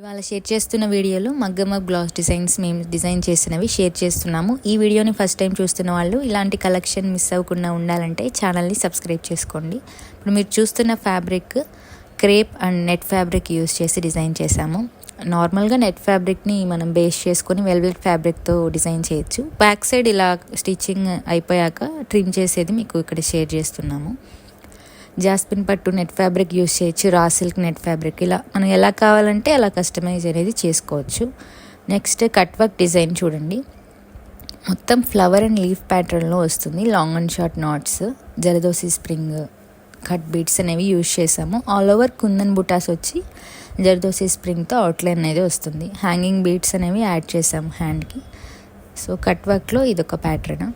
ఇవాళ షేర్ చేస్తున్న వీడియోలో మగ్గమ బ్లౌజ్ డిజైన్స్ మేము డిజైన్ చేసినవి షేర్ చేస్తున్నాము. ఈ వీడియోని ఫస్ట్ టైం చూస్తున్న వాళ్ళు ఇలాంటి కలెక్షన్ మిస్ అవ్వకుండా ఉండాలంటే ఛానల్ని సబ్స్క్రైబ్ చేసుకోండి. ఇప్పుడు మీరు చూస్తున్న fabric crepe and net fabric use చేసి డిజైన్ చేశాము. నార్మల్గా నెట్ ఫ్యాబ్రిక్ని మనం బేస్ చేసుకొని వెల్వెట్ ఫ్యాబ్రిక్తో డిజైన్ చేయొచ్చు. బ్యాక్ సైడ్ ఇలా స్టిచ్చింగ్ అయిపోయాక ట్రిమ్ చేసేది మీకు ఇక్కడ షేర్ చేస్తున్నాము. జాస్పిన్ పట్టు నెట్ ఫ్యాబ్రిక్ యూస్ చేయొచ్చు, రా సిల్క్ నెట్ ఫ్యాబ్రిక్, ఇలా మనం ఎలా కావాలంటే అలా కస్టమైజ్ అనేది చేసుకోవచ్చు. నెక్స్ట్ కట్ వర్క్ డిజైన్ చూడండి, మొత్తం ఫ్లవర్ అండ్ లీఫ్ ప్యాటర్న్లో వస్తుంది. Long and short knots, zardozi spring, cut beads అనేవి యూస్ చేసాము. ఆల్ ఓవర్ కుందన్ బుటాస్ వచ్చి జరదోసి స్ప్రింగ్తో అవుట్లైన్ అనేది వస్తుంది. హ్యాంగింగ్ బీట్స్ అనేవి యాడ్ చేసాము హ్యాండ్కి. సో కట్ వర్క్లో ఇదొక ప్యాటర్న్.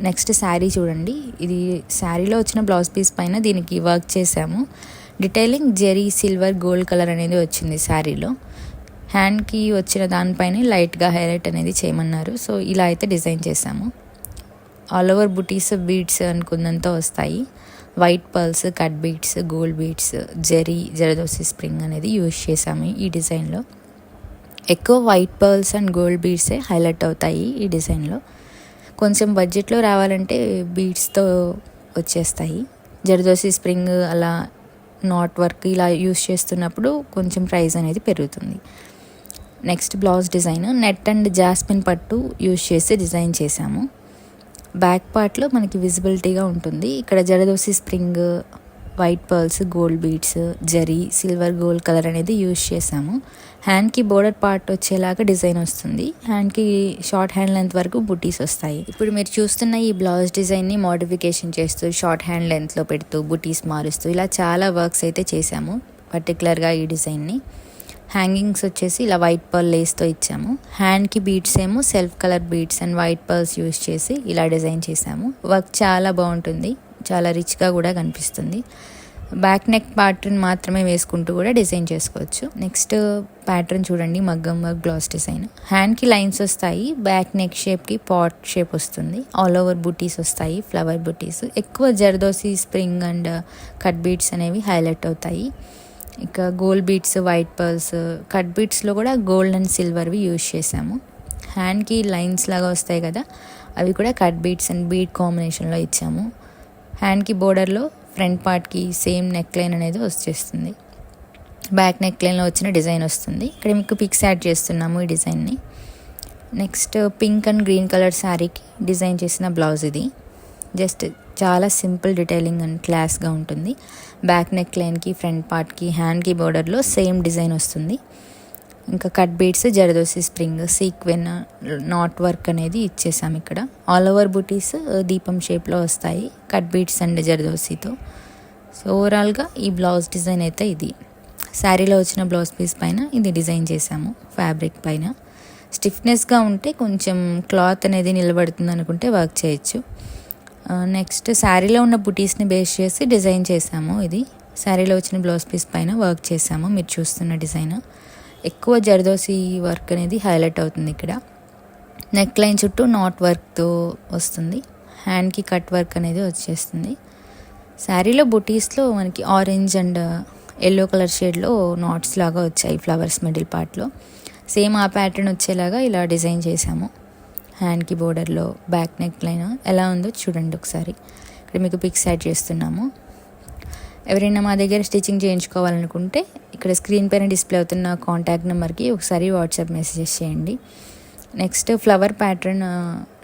నెక్స్ట్ శారీ చూడండి, ఇది శారీలో వచ్చిన బ్లౌజ్ పీస్ పైన దీనికి వర్క్ చేసాము. Detailing zari silver gold colour అనేది వచ్చింది శారీలో. హ్యాండ్కి వచ్చిన దానిపైన లైట్గా హైలైట్ అనేది చేయమన్నారు. సో ఇలా అయితే డిజైన్ చేసాము. ఆల్ ఓవర్ బుటీస్ బీడ్స్ అనుకున్నంత వస్తాయి. White pearls, cut beads, gold beads, zardozi spring అనేది యూజ్ చేసాము ఈ డిజైన్లో. ఎక్కువ వైట్ పర్ల్స్ అండ్ గోల్డ్ బీడ్సే హైలైట్ అవుతాయి ఈ డిజైన్లో. కొంచెం బడ్జెట్లో రావాలంటే బీడ్స్తో వచ్చేస్తాయి. జరదోసి స్ప్రింగ్ అలా నాట్ వర్క్ ఇలా యూస్ చేస్తున్నప్పుడు కొంచెం ప్రైస్ అనేది పెరుగుతుంది. Next blouse design net and jasmine పట్టు యూస్ చేసి డిజైన్ చేసాము. బ్యాక్ పార్ట్లో మనకి విజిబిలిటీగా ఉంటుంది. ఇక్కడ zardozi spring, white pearls, gold beads, zari, silver gold colour అనేది యూజ్ చేసాము. హ్యాండ్కి బోర్డర్ పార్ట్ వచ్చేలాగా డిజైన్ వస్తుంది. హ్యాండ్కి షార్ట్ హ్యాండ్ లెంత్ వరకు బుటీస్ వస్తాయి. ఇప్పుడు మీరు చూస్తున్న ఈ బ్లౌజ్ డిజైన్ని మోడిఫికేషన్ చేస్తూ షార్ట్ హ్యాండ్ లెంత్లో పెడుతూ బుటీస్ మారుస్తూ ఇలా చాలా వర్క్స్ అయితే చేసాము. పర్టికులర్గా ఈ డిజైన్ని హ్యాంగింగ్స్ వచ్చేసి ఇలా వైట్ పర్ల్ లేస్తో ఇచ్చాము. హ్యాండ్కి బీడ్స్ ఏమో self colour beads and white pearls use చేసి ఇలా డిజైన్ చేసాము. వర్క్ చాలా బాగుంటుంది, చాలా రిచ్గా కూడా కనిపిస్తుంది. బ్యాక్ నెక్ ప్యాటర్న్ మాత్రమే వేసుకుంటూ కూడా డిజైన్ చేసుకోవచ్చు. నెక్స్ట్ ప్యాటర్న్ చూడండి, మగ్గం వర్క్ బ్లౌజ్ డిజైన్. హ్యాండ్కి లైన్స్ వస్తాయి, బ్యాక్ నెక్ షేప్కి పాట్ షేప్ వస్తుంది. ఆల్ ఓవర్ బుటీస్ వస్తాయి, ఫ్లవర్ బుటీస్. ఎక్కువ zardozi spring and cut beads అనేవి హైలైట్ అవుతాయి. ఇక gold beads, white pearls, cut బీడ్స్లో కూడా గోల్డ్ అండ్ సిల్వర్వి యూజ్ చేసాము. హ్యాండ్కి లైన్స్ లాగా వస్తాయి కదా, అవి కూడా కట్ బీడ్స్ అండ్ బీడ్ కాంబినేషన్లో ఇచ్చాము. హ్యాండ్కి బోర్డర్లో ఫ్రంట్ పార్ట్కి సేమ్ నెక్ లైన్ అనేది వచ్చేస్తుంది. బ్యాక్ నెక్ లైన్లో వచ్చిన డిజైన్ వస్తుంది. ఇక్కడ మీకు పిక్స్ యాడ్ చేస్తున్నాము ఈ డిజైన్ని. Next pink and green colour శారీకి డిజైన్ చేసిన బ్లౌజ్ ఇది. జస్ట్ చాలా సింపుల్ డీటెయిలింగ్ అండ్ క్లాస్గా ఉంటుంది. బ్యాక్ నెక్ లైన్కి, ఫ్రంట్ పార్ట్కి, హ్యాండ్కి బోర్డర్లో సేమ్ డిజైన్ వస్తుంది. ఇంకా cut beads, zardozi spring, sequin, not work అనేది ఇచ్చేసాము. ఇక్కడ ఆల్ ఓవర్ బుటీస్ దీపం షేప్లో వస్తాయి, కట్ బీడ్స్ అండ్ జరదోసితో. సో ఓవరాల్గా ఈ బ్లౌజ్ డిజైన్ అయితే ఇది. శారీలో వచ్చిన బ్లౌజ్ పీస్ పైన ఇది డిజైన్ చేసాము. ఫ్యాబ్రిక్ పైన స్టిఫ్నెస్గా ఉంటే కొంచెం క్లాత్ అనేది నిలబడుతుంది అనుకుంటే వర్క్ చేయొచ్చు. నెక్స్ట్ శారీలో ఉన్న బుటీస్ని బేస్ చేసి డిజైన్ చేసాము. ఇది శారీలో వచ్చిన బ్లౌజ్ పీస్ పైన వర్క్ చేసాము. మీరు చూస్తున్న డిజైన్ ఎక్కువ జరదోసి వర్క్ అనేది హైలైట్ అవుతుంది. ఇక్కడ నెక్ లైన్ చుట్టూ నాట్ వర్క్తో వస్తుంది. హ్యాండ్కి కట్ వర్క్ అనేది వచ్చేస్తుంది. శారీలో బుటీస్లో మనకి ఆరెంజ్ అండ్ ఎల్లో కలర్ షేడ్లో నాట్స్ లాగా వచ్చాయి ఫ్లవర్స్ మిడిల్ పార్ట్లో. సేమ్ ఆ ప్యాటర్న్ వచ్చేలాగా ఇలా డిజైన్ చేసాము. హ్యాండ్కి బోర్డర్లో బ్యాక్ నెక్ లైన్ ఎలా ఉందో చూడండి ఒకసారి. ఇక్కడ మీకు పిక్స్ యాడ్ చేస్తున్నాము. ఎవరైనా మా దగ్గర స్టిచ్చింగ్ చేయించుకోవాలనుకుంటే ఇక్కడ స్క్రీన్ పైన డిస్ప్లే అవుతున్న కాంటాక్ట్ నెంబర్కి ఒకసారి వాట్సాప్ మెసేజెస్ చేయండి. నెక్స్ట్ ఫ్లవర్ ప్యాటర్న్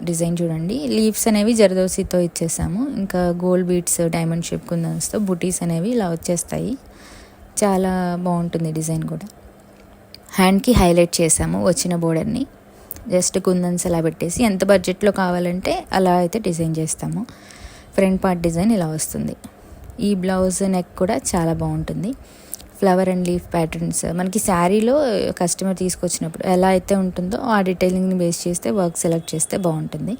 డిజైన్ చూడండి. లీవ్స్ అనేవి జరదోసితో ఇచ్చేసాము. ఇంకా గోల్డ్ బీడ్స్, డైమండ్ షేప్ కుందన్స్తో బుటీస్ అనేవి ఇలా వచ్చేస్తాయి. చాలా బాగుంటుంది డిజైన్ కూడా. హ్యాండ్కి హైలైట్ చేసాము వచ్చిన బోర్డర్ని. జస్ట్ కుందన్స్ అలా పెట్టేసి ఎంత బడ్జెట్లో కావాలంటే అలా అయితే డిజైన్ చేస్తాము. ఫ్రంట్ పార్ట్ డిజైన్ ఇలా వస్తుంది. ఈ బ్లౌజ్ నెక్ కూడా చాలా బాగుంటుంది. ఫ్లవర్ అండ్ లీఫ్ ప్యాటర్న్స్ మనకి శారీలో కస్టమర్ తీసుకొచ్చినప్పుడు ఎలా అయితే ఉంటుందో ఆ డీటెయిలింగ్ని బేస్ చేస్తే వర్క్ సెలెక్ట్ చేస్తే బాగుంటుంది.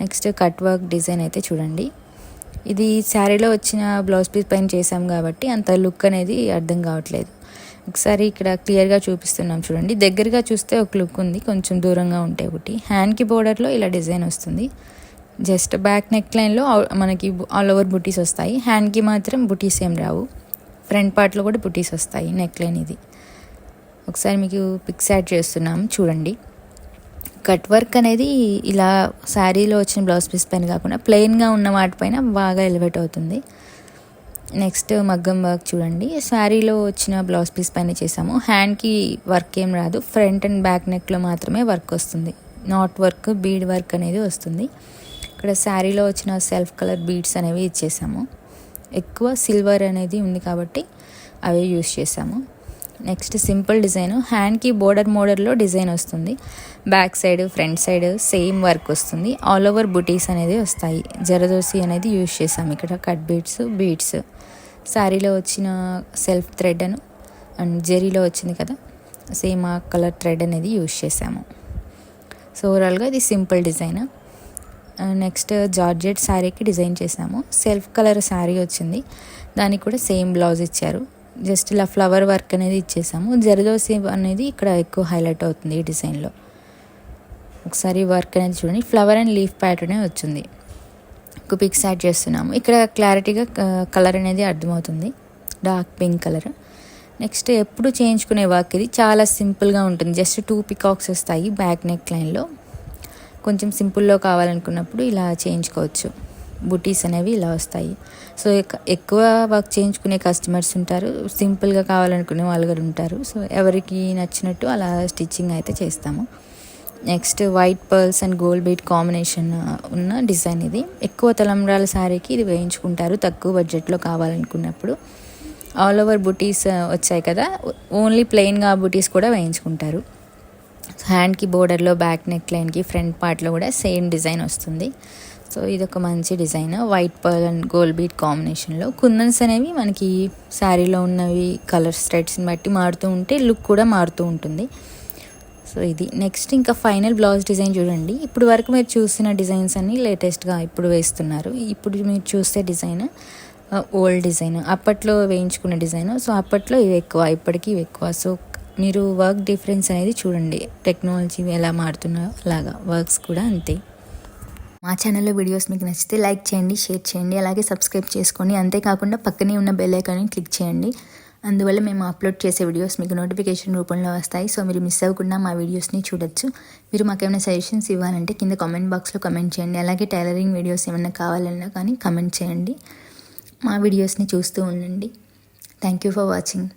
నెక్స్ట్ కట్ వర్క్ డిజైన్ అయితే చూడండి. ఇది శారీలో వచ్చిన బ్లౌజ్ పీస్ పైన చేసాం కాబట్టి అంత లుక్ అనేది అర్థం కావట్లేదు. ఒకసారి ఇక్కడ క్లియర్గా చూపిస్తున్నాం చూడండి. దగ్గరగా చూస్తే ఒక లుక్ ఉంది, కొంచెం దూరంగా ఉంటే ఒకటి. హ్యాండ్కి బోర్డర్లో ఇలా డిజైన్ వస్తుంది. జస్ట్ బ్యాక్ నెక్ లైన్లో మనకి ఆల్ ఓవర్ బుటీస్ వస్తాయి. హ్యాండ్కి మాత్రం బుటీస్ ఏం రావు. ఫ్రంట్ పార్ట్లో కూడా బుటీస్ వస్తాయి. నెక్ లైన్ ఇది. ఒకసారి మీకు పిక్స్ యాడ్ చేస్తున్నాము చూడండి. కట్ వర్క్ అనేది ఇలా శారీలో వచ్చిన బ్లౌజ్ పీస్ పైన కాకుండా ప్లెయిన్గా ఉన్న వాటిపైన బాగా ఎలివేట్ అవుతుంది. నెక్స్ట్ మగ్గం వర్క్ చూడండి, శారీలో వచ్చిన బ్లౌజ్ పీస్ పైన చేసాము. హ్యాండ్కి వర్క్ ఏం రాదు, ఫ్రంట్ అండ్ బ్యాక్ నెక్లో మాత్రమే వర్క్ వస్తుంది. నాట్ వర్క్, బీడ్ వర్క్ అనేది వస్తుంది. ఇక్కడ శారీలో వచ్చిన సెల్ఫ్ కలర్ బీడ్స్ అనేవి ఇచ్చేసాము. ఎక్కువ సిల్వర్ అనేది ఉంది కాబట్టి అవే యూస్ చేసాము. నెక్స్ట్ సింపుల్ డిజైన్, హ్యాండ్కి బోర్డర్ మోడల్లో డిజైన్ వస్తుంది. Back side front side same work వస్తుంది. ఆల్ ఓవర్ బుటీస్ అనేది వస్తాయి. జరదోసి అనేది యూస్ చేసాము. ఇక్కడ కట్ బీడ్స్ శారీలో వచ్చిన సెల్ఫ్ థ్రెడ్ అండ్ జెరీలో వచ్చింది కదా, సేమ్ ఆ కలర్ థ్రెడ్ అనేది యూస్ చేసాము. సో ఓవరాల్గా ఇది సింపుల్ డిజైన్. నెక్స్ట్ జార్జెట్ శారీకి డిజైన్ చేసాము. సెల్ఫ్ కలర్ శారీ వచ్చింది, దానికి కూడా సేమ్ బ్లౌజ్ ఇచ్చారు. జస్ట్ ఇలా ఫ్లవర్ వర్క్ అనేది ఇచ్చేసాము. జరదోసి అనేది ఇక్కడ ఎక్కువ హైలైట్ అవుతుంది ఈ డిజైన్లో. ఒకసారి వర్క్ అనేది చూడండి, ఫ్లవర్ అండ్ లీఫ్ ప్యాటర్నే వచ్చింది. ఒక పిక్స్ యాడ్ చేస్తున్నాము. ఇక్కడ క్లారిటీగా కలర్ అనేది అర్థమవుతుంది, డార్క్ పింక్ కలర్. నెక్స్ట్ ఎప్పుడు చేయించుకునే వర్క్ ఇది చాలా సింపుల్గా ఉంటుంది. జస్ట్ 2 పికాక్స్ వస్తాయి బ్యాక్ నెక్ లైన్లో. కొంచెం సింపుల్లో కావాలనుకున్నప్పుడు ఇలా చేయించుకోవచ్చు. బుటీస్ అనేవి ఇలా వస్తాయి. సో ఎక్కువ వర్క్ చేయించుకునే కస్టమర్స్ ఉంటారు, సింపుల్గా కావాలనుకునే వాళ్ళు కూడా ఉంటారు. సో ఎవరికి నచ్చినట్టు అలా స్టిచ్చింగ్ అయితే చేస్తాము. Next white pearls and gold beat combination ఉన్న డిజైన్ ఇది. ఎక్కువ తలంబ్రాల శారీకి ఇది వేయించుకుంటారు తక్కువ బడ్జెట్లో కావాలనుకున్నప్పుడు. ఆల్ ఓవర్ బుటీస్ వచ్చాయి కదా, ఓన్లీ ప్లెయిన్గా బుటీస్ కూడా వేయించుకుంటారు. హ్యాండ్కి బోర్డర్లో బ్యాక్ నెక్ లైన్కి ఫ్రంట్ పార్ట్లో కూడా సేమ్ డిజైన్ వస్తుంది. సో ఇది ఒక మంచి design, white pearl and gold beat కాంబినేషన్లో. కుందన్స్ అనేవి మనకి శారీలో ఉన్నవి కలర్స్ థ్రెడ్స్ని బట్టి మారుతూ ఉంటే లుక్ కూడా మారుతూ ఉంటుంది. సో ఇది నెక్స్ట్ ఇంకా ఫైనల్ బ్లౌజ్ డిజైన్ చూడండి. ఇప్పుడు వరకు మీరు చూసిన డిజైన్స్ అన్నీ లేటెస్ట్గా ఇప్పుడు వేస్తున్నారు. ఇప్పుడు మీరు చూసే డిజైన్ ఓల్డ్ డిజైన్, అప్పట్లో వేయించుకున్న డిజైన్. సో అప్పట్లో ఇవి ఎక్కువ, ఇప్పటికీ ఇవి ఎక్కువ. సో మీరు వర్క్ డిఫరెన్స్ అనేది చూడండి, టెక్నాలజీ ఎలా మారుతున్నాయో అలాగా వర్క్స్ కూడా అంతే. మా ఛానల్లో వీడియోస్ మీకు నచ్చితే లైక్ చేయండి, షేర్ చేయండి, అలాగే సబ్స్క్రైబ్ చేసుకోండి. అంతేకాకుండా పక్కనే ఉన్న బెల్ ఐకాన్ని క్లిక్ చేయండి. అందువల్ల మేము అప్లోడ్ చేసే వీడియోస్ మీకు నోటిఫికేషన్ రూపంలో వస్తాయి. సో మీరు మిస్ అవ్వకుండా మా వీడియోస్ని చూడొచ్చు. మీరు మాకేమైనా సజెషన్స్ ఇవ్వాలంటే కింద కామెంట్ బాక్స్లో కమెంట్ చేయండి. అలాగే టైలరింగ్ వీడియోస్ ఏమైనా కావాలన్నా కానీ కమెంట్ చేయండి. మా వీడియోస్ని చూస్తూ ఉండండి. Thank you for watching.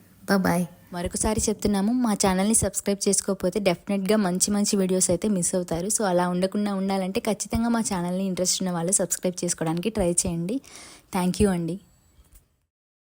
Bye. మరొకసారి చెప్తున్నాము, మా ఛానల్ని సబ్స్క్రైబ్ చేసుకోకపోతే డెఫినెట్గా మంచి వీడియోస్ అయితే మిస్ అవుతారు. సో అలా ఉండకుండా ఉండాలంటే ఖచ్చితంగా మా ఛానల్ని ఇంట్రెస్ట్ ఉన్న వాళ్ళు సబ్స్క్రైబ్ చేసుకోవడానికి ట్రై చేయండి. థ్యాంక్ యూ అండి.